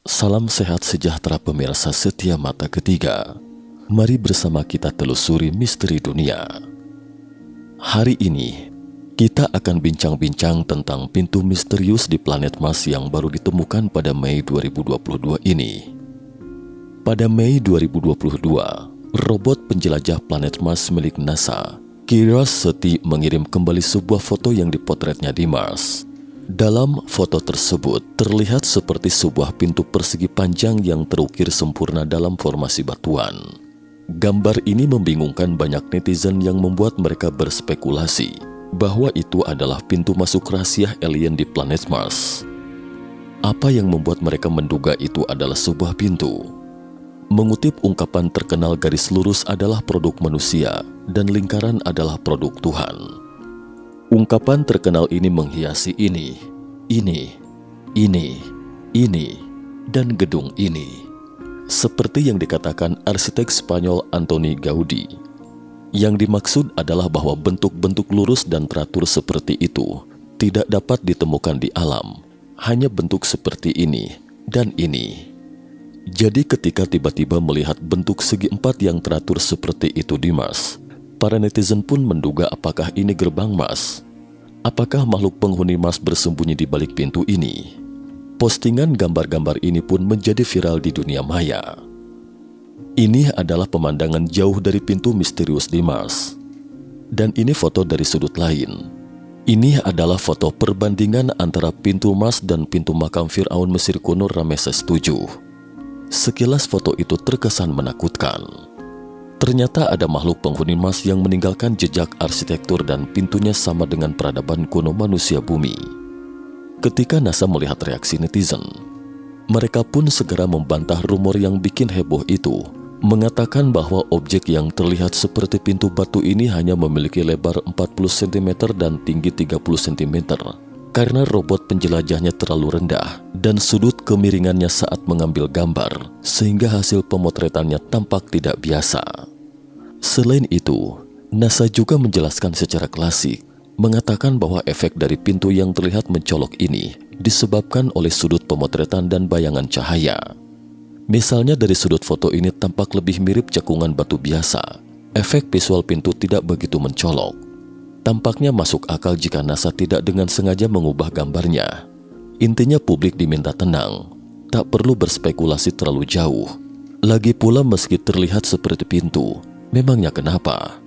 Salam sehat sejahtera pemirsa setia Mata Ketiga. Mari bersama kita telusuri misteri dunia. Hari ini, kita akan bincang-bincang tentang pintu misterius di planet Mars yang baru ditemukan pada Mei 2022 ini. Pada Mei 2022, robot penjelajah planet Mars milik NASA, Curiosity, mengirim kembali sebuah foto yang dipotretnya di Mars. Dalam foto tersebut terlihat seperti sebuah pintu persegi panjang yang terukir sempurna dalam formasi batuan. Gambar ini membingungkan banyak netizen yang membuat mereka berspekulasi bahwa itu adalah pintu masuk rahasia alien di planet Mars. Apa yang membuat mereka menduga itu adalah sebuah pintu? Mengutip ungkapan terkenal, garis lurus adalah produk manusia dan lingkaran adalah produk Tuhan. Ungkapan terkenal ini menghiasi ini, dan gedung ini. Seperti yang dikatakan arsitek Spanyol Antoni Gaudi. Yang dimaksud adalah bahwa bentuk-bentuk lurus dan teratur seperti itu tidak dapat ditemukan di alam, hanya bentuk seperti ini dan ini. Jadi ketika tiba-tiba melihat bentuk segi empat yang teratur seperti itu di Mars, para netizen pun menduga apakah ini gerbang Mars? Apakah makhluk penghuni Mars bersembunyi di balik pintu ini? Postingan gambar-gambar ini pun menjadi viral di dunia maya. Ini adalah pemandangan jauh dari pintu misterius di Mars. Dan ini foto dari sudut lain. Ini adalah foto perbandingan antara pintu Mars dan pintu makam Firaun Mesir kuno Rameses VII. Sekilas foto itu terkesan menakutkan. Ternyata ada makhluk penghuni Mars yang meninggalkan jejak arsitektur dan pintunya sama dengan peradaban kuno manusia bumi. Ketika NASA melihat reaksi netizen, mereka pun segera membantah rumor yang bikin heboh itu, mengatakan bahwa objek yang terlihat seperti pintu batu ini hanya memiliki lebar 40 cm dan tinggi 30 cm. Karena robot penjelajahnya terlalu rendah dan sudut kemiringannya saat mengambil gambar, sehingga hasil pemotretannya tampak tidak biasa. Selain itu, NASA juga menjelaskan secara klasik, mengatakan bahwa efek dari pintu yang terlihat mencolok ini disebabkan oleh sudut pemotretan dan bayangan cahaya. Misalnya dari sudut foto ini tampak lebih mirip cekungan batu biasa, efek visual pintu tidak begitu mencolok. Tampaknya masuk akal jika NASA tidak dengan sengaja mengubah gambarnya. Intinya publik diminta tenang, tak perlu berspekulasi terlalu jauh. Lagi pula meski terlihat seperti pintu, memangnya kenapa?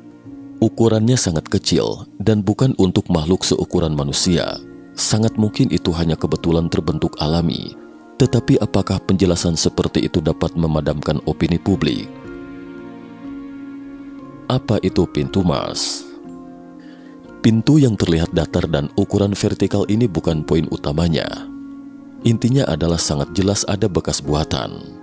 Ukurannya sangat kecil dan bukan untuk makhluk seukuran manusia. Sangat mungkin itu hanya kebetulan terbentuk alami. Tetapi apakah penjelasan seperti itu dapat memadamkan opini publik? Apa itu pintu Mars? Pintu yang terlihat datar dan ukuran vertikal ini bukan poin utamanya. Intinya adalah sangat jelas ada bekas buatan.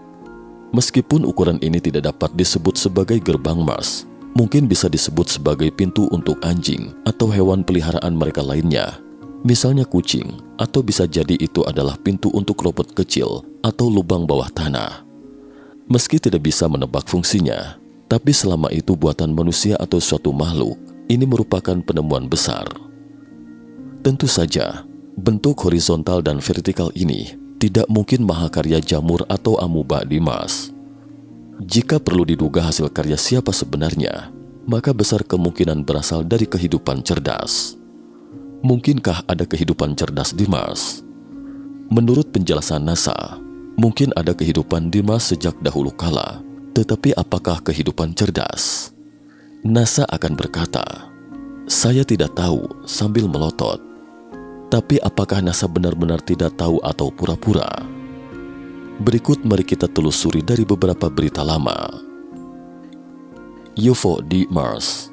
Meskipun ukuran ini tidak dapat disebut sebagai gerbang Mars, mungkin bisa disebut sebagai pintu untuk anjing atau hewan peliharaan mereka lainnya, misalnya kucing, atau bisa jadi itu adalah pintu untuk robot kecil atau lubang bawah tanah. Meski tidak bisa menebak fungsinya, tapi selama itu buatan manusia atau suatu makhluk, ini merupakan penemuan besar. Tentu saja, bentuk horizontal dan vertikal ini tidak mungkin mahakarya jamur atau amuba di Mars. Jika perlu diduga hasil karya siapa sebenarnya, maka besar kemungkinan berasal dari kehidupan cerdas. Mungkinkah ada kehidupan cerdas di Mars? Menurut penjelasan NASA, mungkin ada kehidupan di Mars sejak dahulu kala, tetapi apakah kehidupan cerdas? NASA akan berkata, "Saya tidak tahu," sambil melotot. Tapi apakah NASA benar-benar tidak tahu atau pura-pura? Berikut mari kita telusuri dari beberapa berita lama. UFO di Mars.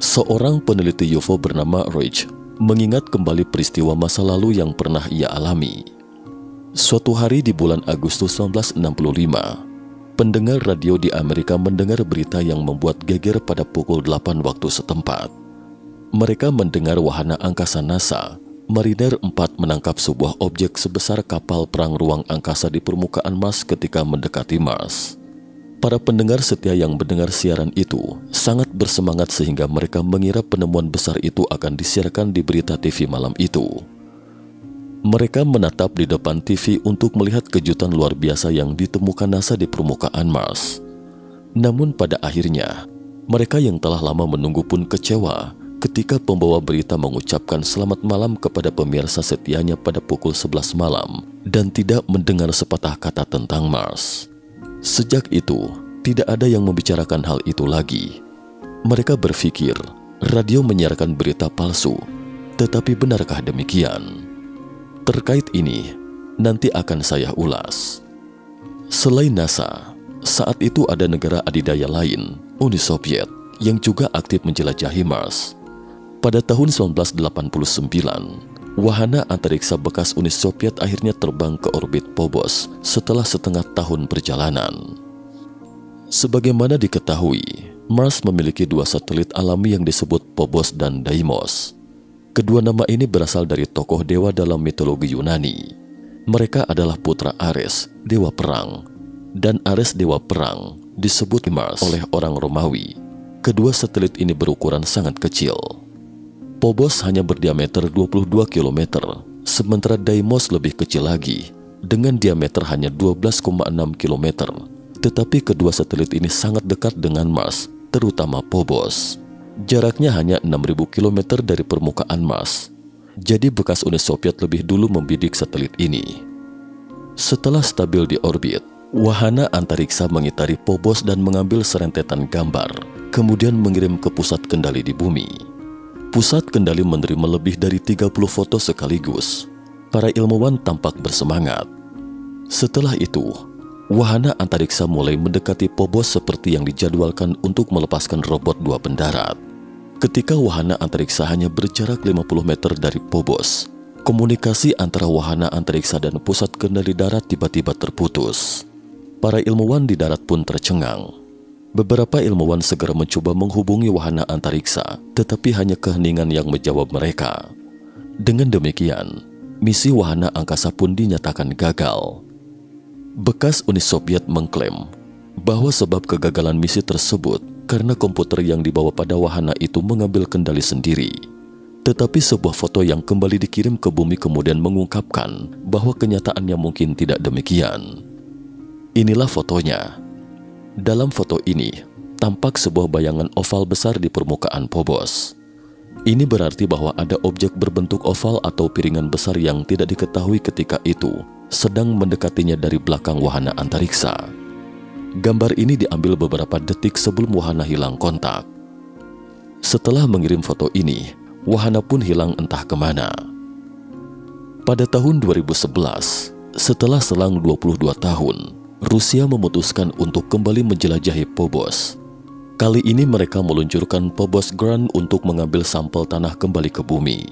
Seorang peneliti UFO bernama Rich mengingat kembali peristiwa masa lalu yang pernah ia alami. Suatu hari di bulan Agustus 1965, pendengar radio di Amerika mendengar berita yang membuat geger pada pukul 8 waktu setempat. Mereka mendengar wahana angkasa NASA, Mariner 4 menangkap sebuah objek sebesar kapal perang ruang angkasa di permukaan Mars ketika mendekati Mars. Para pendengar setia yang mendengar siaran itu sangat bersemangat sehingga mereka mengira penemuan besar itu akan disiarkan di berita TV malam itu. Mereka menatap di depan TV untuk melihat kejutan luar biasa yang ditemukan NASA di permukaan Mars. Namun pada akhirnya, mereka yang telah lama menunggu pun kecewa ketika pembawa berita mengucapkan selamat malam kepada pemirsa setianya pada pukul 11 malam dan tidak mendengar sepatah kata tentang Mars. Sejak itu, tidak ada yang membicarakan hal itu lagi. Mereka berpikir radio menyiarkan berita palsu, tetapi benarkah demikian? Terkait ini, nanti akan saya ulas. Selain NASA, saat itu ada negara adidaya lain, Uni Soviet, yang juga aktif menjelajahi Mars. Pada tahun 1989, wahana antariksa bekas Uni Soviet akhirnya terbang ke orbit Phobos setelah setengah tahun perjalanan. Sebagaimana diketahui, Mars memiliki dua satelit alami yang disebut Phobos dan Deimos. Kedua nama ini berasal dari tokoh dewa dalam mitologi Yunani. Mereka adalah putra Ares, dewa perang, dan Ares dewa perang disebut Mars oleh orang Romawi. Kedua satelit ini berukuran sangat kecil. Phobos hanya berdiameter 22 km, sementara Deimos lebih kecil lagi, dengan diameter hanya 12,6 km. Tetapi kedua satelit ini sangat dekat dengan Mars, terutama Phobos. Jaraknya hanya 6.000 km dari permukaan Mars. Jadi bekas Uni Soviet lebih dulu membidik satelit ini. Setelah stabil di orbit, wahana antariksa mengitari Phobos dan mengambil serentetan gambar, kemudian mengirim ke pusat kendali di bumi. Pusat kendali menerima lebih dari 30 foto sekaligus. Para ilmuwan tampak bersemangat. Setelah itu, wahana antariksa mulai mendekati Phobos seperti yang dijadwalkan untuk melepaskan robot dua pendarat. Ketika wahana antariksa hanya berjarak 50 meter dari Phobos, komunikasi antara wahana antariksa dan pusat kendali darat tiba-tiba terputus. Para ilmuwan di darat pun tercengang. Beberapa ilmuwan segera mencoba menghubungi wahana antariksa, tetapi hanya keheningan yang menjawab mereka. Dengan demikian, misi wahana angkasa pun dinyatakan gagal. Bekas Uni Soviet mengklaim bahwa sebab kegagalan misi tersebut karena komputer yang dibawa pada wahana itu mengambil kendali sendiri. Tetapi sebuah foto yang kembali dikirim ke bumi kemudian mengungkapkan bahwa kenyataannya mungkin tidak demikian. Inilah fotonya. Dalam foto ini, tampak sebuah bayangan oval besar di permukaan Phobos. Ini berarti bahwa ada objek berbentuk oval atau piringan besar yang tidak diketahui ketika itu sedang mendekatinya dari belakang wahana antariksa. Gambar ini diambil beberapa detik sebelum wahana hilang kontak. Setelah mengirim foto ini, wahana pun hilang entah kemana. Pada tahun 2011, setelah selang 22 tahun, Rusia memutuskan untuk kembali menjelajahi Phobos. Kali ini mereka meluncurkan Phobos Ground untuk mengambil sampel tanah kembali ke bumi.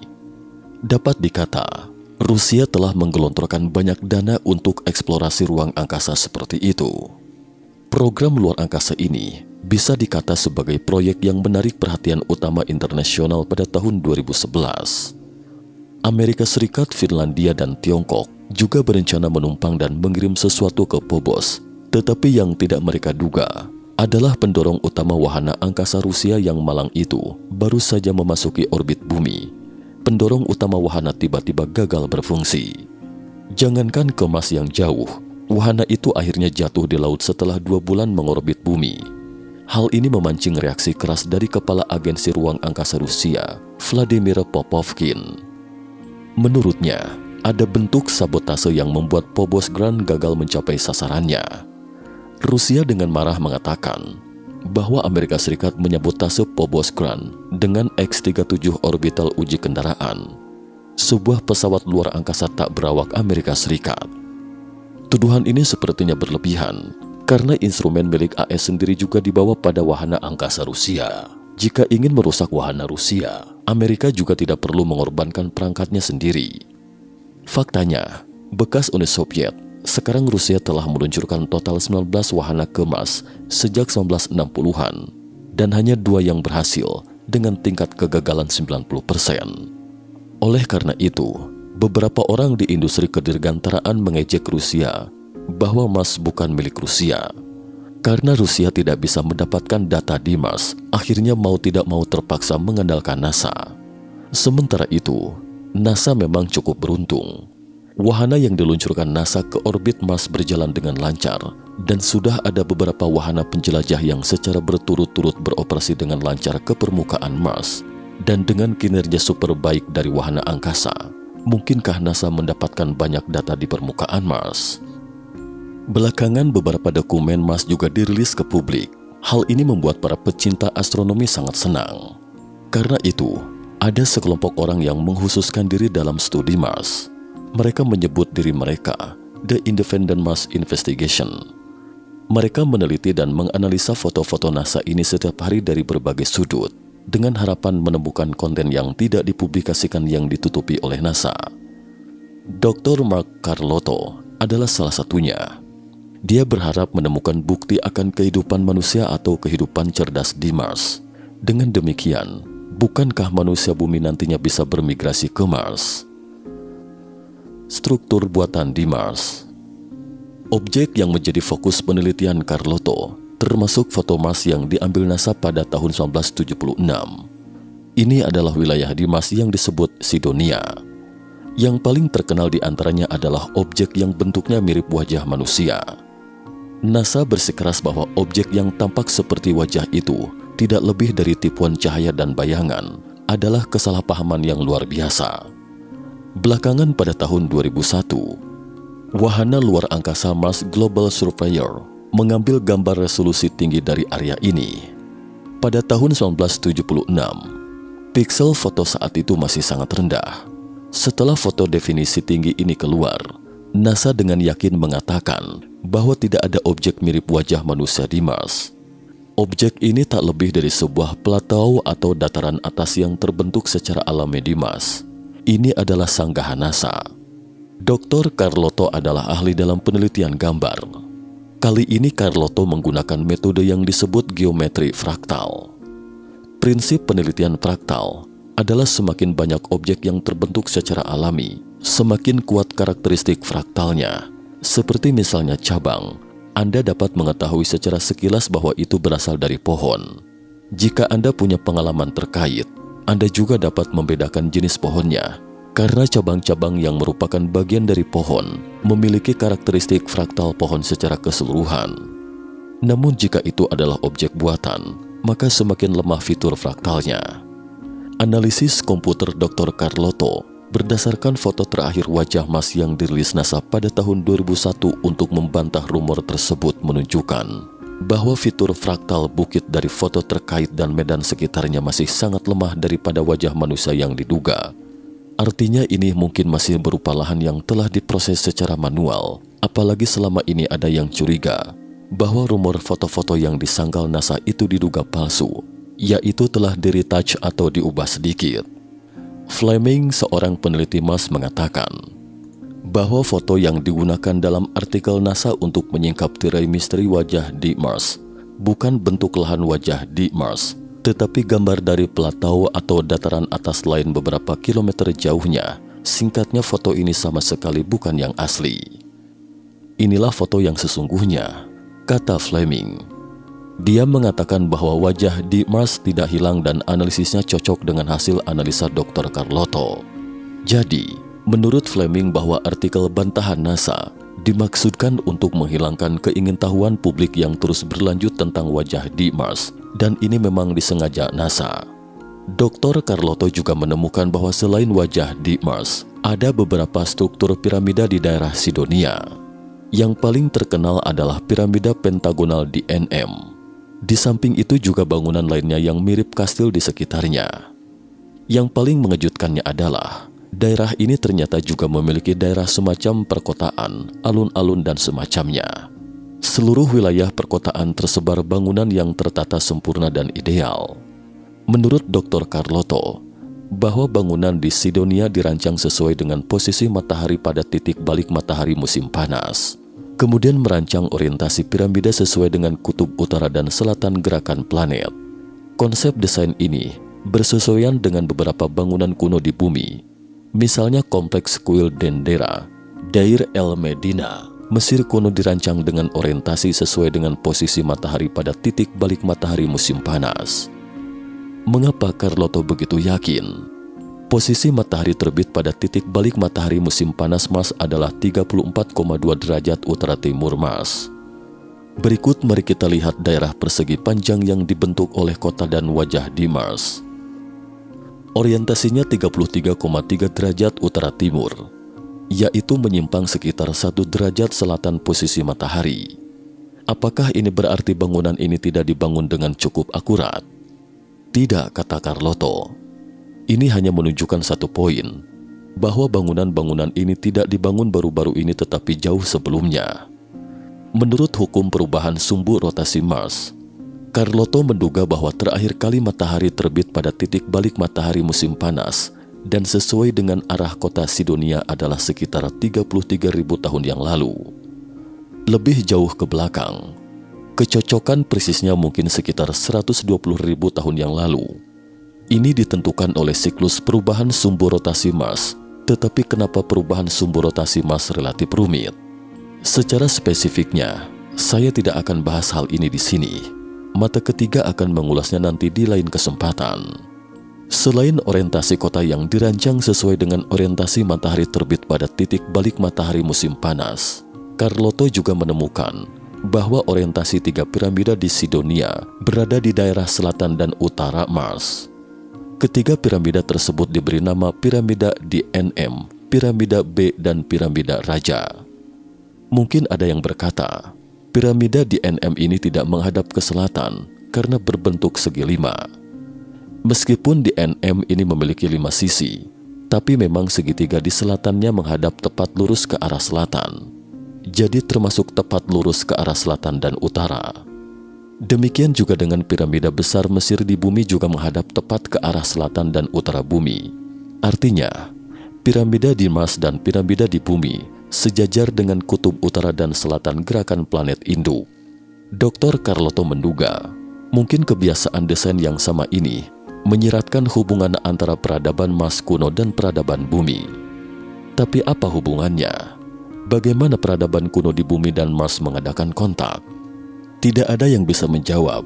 Dapat dikata, Rusia telah menggelontorkan banyak dana untuk eksplorasi ruang angkasa seperti itu. Program luar angkasa ini bisa dikata sebagai proyek yang menarik perhatian utama internasional pada tahun 2011. Amerika Serikat, Finlandia, dan Tiongkok juga berencana menumpang dan mengirim sesuatu ke Phobos, tetapi yang tidak mereka duga adalah pendorong utama wahana angkasa Rusia yang malang itu baru saja memasuki orbit bumi. Pendorong utama wahana tiba-tiba gagal berfungsi. Jangankan ke Mars yang jauh, wahana itu akhirnya jatuh di laut setelah 2 bulan mengorbit bumi. Hal ini memancing reaksi keras dari Kepala Agensi Ruang Angkasa Rusia, Vladimir Popovkin. Menurutnya, ada bentuk sabotase yang membuat Phobos Ground gagal mencapai sasarannya. Rusia dengan marah mengatakan bahwa Amerika Serikat menyabotase Phobos Ground dengan X-37 orbital uji kendaraan, sebuah pesawat luar angkasa tak berawak Amerika Serikat. Tuduhan ini sepertinya berlebihan, karena instrumen milik AS sendiri juga dibawa pada wahana angkasa Rusia. Jika ingin merusak wahana Rusia, Amerika juga tidak perlu mengorbankan perangkatnya sendiri. Faktanya, bekas Uni Soviet, sekarang Rusia telah meluncurkan total 19 wahana ke Mars sejak 1960-an, dan hanya 2 yang berhasil dengan tingkat kegagalan 90%. Oleh karena itu, beberapa orang di industri kedirgantaraan mengejek Rusia bahwa Mars bukan milik Rusia. Karena Rusia tidak bisa mendapatkan data di Mars, akhirnya mau tidak mau terpaksa mengandalkan NASA. Sementara itu, NASA memang cukup beruntung. Wahana yang diluncurkan NASA ke orbit Mars berjalan dengan lancar, dan sudah ada beberapa wahana penjelajah yang secara berturut-turut beroperasi dengan lancar ke permukaan Mars. Dan dengan kinerja super baik dari wahana angkasa, mungkinkah NASA mendapatkan banyak data di permukaan Mars? Belakangan beberapa dokumen Mars juga dirilis ke publik. Hal ini membuat para pecinta astronomi sangat senang. Karena itu, ada sekelompok orang yang menghususkan diri dalam studi Mars. Mereka menyebut diri mereka The Independent Mars Investigation. Mereka meneliti dan menganalisa foto-foto NASA ini setiap hari dari berbagai sudut, dengan harapan menemukan konten yang tidak dipublikasikan yang ditutupi oleh NASA. Dr. Mark Carlotto adalah salah satunya. Dia berharap menemukan bukti akan kehidupan manusia atau kehidupan cerdas di Mars. Dengan demikian, bukankah manusia bumi nantinya bisa bermigrasi ke Mars? Struktur buatan di Mars. Objek yang menjadi fokus penelitian Carlotto termasuk foto Mars yang diambil NASA pada tahun 1976. Ini adalah wilayah di Mars yang disebut Sidonia. Yang paling terkenal di antaranya adalah objek yang bentuknya mirip wajah manusia. NASA bersikeras bahwa objek yang tampak seperti wajah itu tidak lebih dari tipuan cahaya dan bayangan, adalah kesalahpahaman yang luar biasa. Belakangan pada tahun 2001, wahana luar angkasa Mars Global Surveyor mengambil gambar resolusi tinggi dari area ini. Pada tahun 1976, piksel foto saat itu masih sangat rendah. Setelah foto definisi tinggi ini keluar, NASA dengan yakin mengatakan bahwa tidak ada objek mirip wajah manusia di Mars. Objek ini tak lebih dari sebuah plateau atau dataran atas yang terbentuk secara alami di Mars. Ini adalah sanggahan NASA. Dr. Carlotto adalah ahli dalam penelitian gambar. Kali ini Carlotto menggunakan metode yang disebut geometri fraktal. Prinsip penelitian fraktal adalah semakin banyak objek yang terbentuk secara alami, semakin kuat karakteristik fraktalnya. Seperti misalnya cabang, Anda dapat mengetahui secara sekilas bahwa itu berasal dari pohon. Jika Anda punya pengalaman terkait, Anda juga dapat membedakan jenis pohonnya, karena cabang-cabang yang merupakan bagian dari pohon memiliki karakteristik fraktal pohon secara keseluruhan. Namun jika itu adalah objek buatan, maka semakin lemah fitur fraktalnya. Analisis komputer Dr. Carlotto berdasarkan foto terakhir wajah Mars yang dirilis NASA pada tahun 2001 untuk membantah rumor tersebut menunjukkan bahwa fitur fraktal bukit dari foto terkait dan medan sekitarnya masih sangat lemah daripada wajah manusia yang diduga. Artinya ini mungkin masih berupa lahan yang telah diproses secara manual, apalagi selama ini ada yang curiga bahwa rumor foto-foto yang disangkal NASA itu diduga palsu, yaitu telah di-retouch atau diubah sedikit. Fleming, seorang peneliti Mars, mengatakan bahwa foto yang digunakan dalam artikel NASA untuk menyingkap tirai misteri wajah di Mars bukan bentuk lahan wajah di Mars, tetapi gambar dari plateau atau dataran atas lain beberapa kilometer jauhnya. Singkatnya, foto ini sama sekali bukan yang asli. Inilah foto yang sesungguhnya, kata Fleming. Dia mengatakan bahwa wajah di Mars tidak hilang dan analisisnya cocok dengan hasil analisa Dr. Carlotto. Jadi, menurut Fleming bahwa artikel bantahan NASA dimaksudkan untuk menghilangkan keingintahuan publik yang terus berlanjut tentang wajah di Mars, dan ini memang disengaja NASA. Dr. Carlotto juga menemukan bahwa selain wajah di Mars, ada beberapa struktur piramida di daerah Sidonia. Yang paling terkenal adalah piramida pentagonal di NM. Di samping itu juga bangunan lainnya yang mirip kastil di sekitarnya. Yang paling mengejutkannya adalah daerah ini ternyata juga memiliki daerah semacam perkotaan, alun-alun dan semacamnya. Seluruh wilayah perkotaan tersebar bangunan yang tertata sempurna dan ideal. Menurut Dr. Carlotto, bahwa bangunan di Sidonia dirancang sesuai dengan posisi matahari pada titik balik matahari musim panas. Kemudian merancang orientasi piramida sesuai dengan kutub utara dan selatan gerakan planet. Konsep desain ini bersesuaian dengan beberapa bangunan kuno di bumi. Misalnya kompleks kuil Dendera, Dair el Medina, Mesir kuno dirancang dengan orientasi sesuai dengan posisi matahari pada titik balik matahari musim panas. Mengapa Carlotto begitu yakin? Posisi matahari terbit pada titik balik matahari musim panas Mars adalah 34,2 derajat utara timur Mars. Berikut mari kita lihat daerah persegi panjang yang dibentuk oleh kota dan wajah di Mars. Orientasinya 33,3 derajat utara timur, yaitu menyimpang sekitar 1 derajat selatan posisi matahari. Apakah ini berarti bangunan ini tidak dibangun dengan cukup akurat? Tidak, kata Carlotto. Ini hanya menunjukkan satu poin, bahwa bangunan-bangunan ini tidak dibangun baru-baru ini tetapi jauh sebelumnya. Menurut hukum perubahan sumbu rotasi Mars, Carlotto menduga bahwa terakhir kali matahari terbit pada titik balik matahari musim panas dan sesuai dengan arah kota Sidonia adalah sekitar 33.000 tahun yang lalu. Lebih jauh ke belakang, kecocokan persisnya mungkin sekitar 120.000 tahun yang lalu. Ini ditentukan oleh siklus perubahan sumbu rotasi Mars, tetapi kenapa perubahan sumbu rotasi Mars relatif rumit? Secara spesifiknya, saya tidak akan bahas hal ini di sini. Mata ketiga akan mengulasnya nanti di lain kesempatan. Selain orientasi kota yang dirancang sesuai dengan orientasi matahari terbit pada titik balik matahari musim panas, Carlotto juga menemukan bahwa orientasi 3 piramida di Sidonia berada di daerah selatan dan utara Mars. Ketiga piramida tersebut diberi nama piramida di NM, piramida B, dan piramida Raja. Mungkin ada yang berkata, piramida di NM ini tidak menghadap ke selatan karena berbentuk segi 5. Meskipun di NM ini memiliki 5 sisi, tapi memang segitiga di selatannya menghadap tepat lurus ke arah selatan. Jadi termasuk tepat lurus ke arah selatan dan utara. Demikian juga dengan piramida besar Mesir di bumi juga menghadap tepat ke arah selatan dan utara bumi. Artinya, piramida di Mars dan piramida di bumi sejajar dengan kutub utara dan selatan gerakan planet induk. Dr. Carlotto menduga, mungkin kebiasaan desain yang sama ini menyiratkan hubungan antara peradaban Mars kuno dan peradaban bumi. Tapi apa hubungannya? Bagaimana peradaban kuno di bumi dan Mars mengadakan kontak? Tidak ada yang bisa menjawab,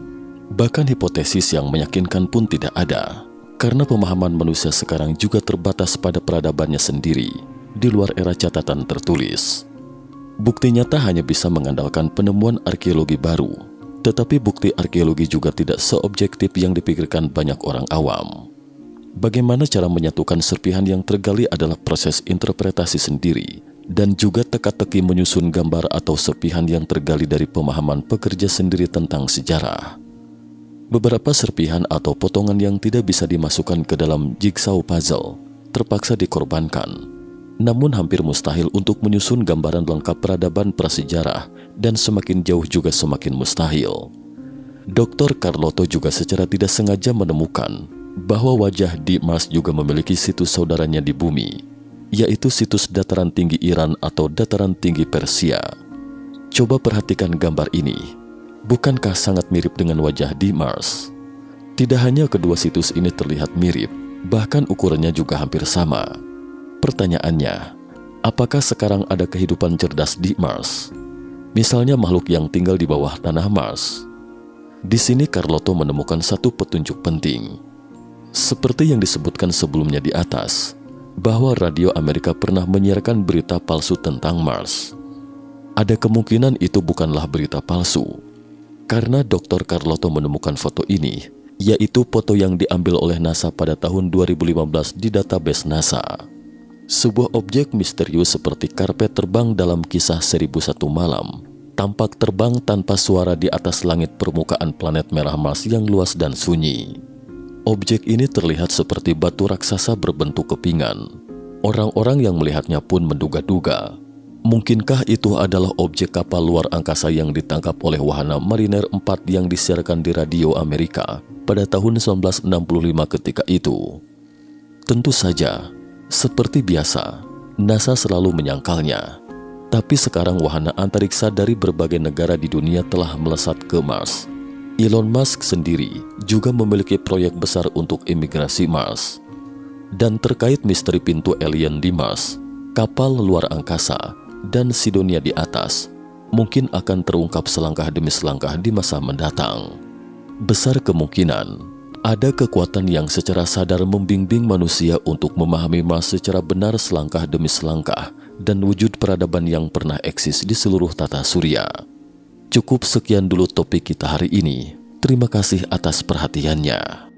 bahkan hipotesis yang meyakinkan pun tidak ada, karena pemahaman manusia sekarang juga terbatas pada peradabannya sendiri, di luar era catatan tertulis. Bukti nyata hanya bisa mengandalkan penemuan arkeologi baru, tetapi bukti arkeologi juga tidak seobjektif yang dipikirkan banyak orang awam. Bagaimana cara menyatukan serpihan yang tergali adalah proses interpretasi sendiri, dan juga teka-teki menyusun gambar atau serpihan yang tergali dari pemahaman pekerja sendiri tentang sejarah. Beberapa serpihan atau potongan yang tidak bisa dimasukkan ke dalam jigsaw puzzle terpaksa dikorbankan. Namun hampir mustahil untuk menyusun gambaran lengkap peradaban prasejarah, dan semakin jauh juga semakin mustahil. Dr. Carlotto juga secara tidak sengaja menemukan bahwa wajah di Mars juga memiliki situs saudaranya di bumi, yaitu situs dataran tinggi Iran atau dataran tinggi Persia. Coba perhatikan gambar ini. Bukankah sangat mirip dengan wajah di Mars? Tidak hanya kedua situs ini terlihat mirip, bahkan ukurannya juga hampir sama. Pertanyaannya, apakah sekarang ada kehidupan cerdas di Mars? Misalnya makhluk yang tinggal di bawah tanah Mars. Di sini Carlotto menemukan satu petunjuk penting. Seperti yang disebutkan sebelumnya di atas, bahwa radio Amerika pernah menyiarkan berita palsu tentang Mars. Ada kemungkinan itu bukanlah berita palsu, karena Dr. Carlotto menemukan foto ini, yaitu foto yang diambil oleh NASA pada tahun 2015 di database NASA. Sebuah objek misterius seperti karpet terbang dalam kisah 1001 Malam, tampak terbang tanpa suara di atas langit permukaan planet merah Mars yang luas dan sunyi. Objek ini terlihat seperti batu raksasa berbentuk kepingan. Orang-orang yang melihatnya pun menduga-duga, mungkinkah itu adalah objek kapal luar angkasa yang ditangkap oleh wahana Mariner 4 yang disiarkan di radio Amerika pada tahun 1965 ketika itu. Tentu saja, seperti biasa, NASA selalu menyangkalnya. Tapi sekarang wahana antariksa dari berbagai negara di dunia telah melesat ke Mars. Elon Musk sendiri juga memiliki proyek besar untuk imigrasi Mars. Dan terkait misteri pintu alien di Mars, kapal luar angkasa, dan Sidonia di atas, mungkin akan terungkap selangkah demi selangkah di masa mendatang. Besar kemungkinan, Ada kekuatan yang secara sadar membimbing manusia untuk memahami Mars secara benar selangkah demi selangkah dan wujud peradaban yang pernah eksis di seluruh tata surya. Cukup sekian dulu topik kita hari ini. Terima kasih atas perhatiannya.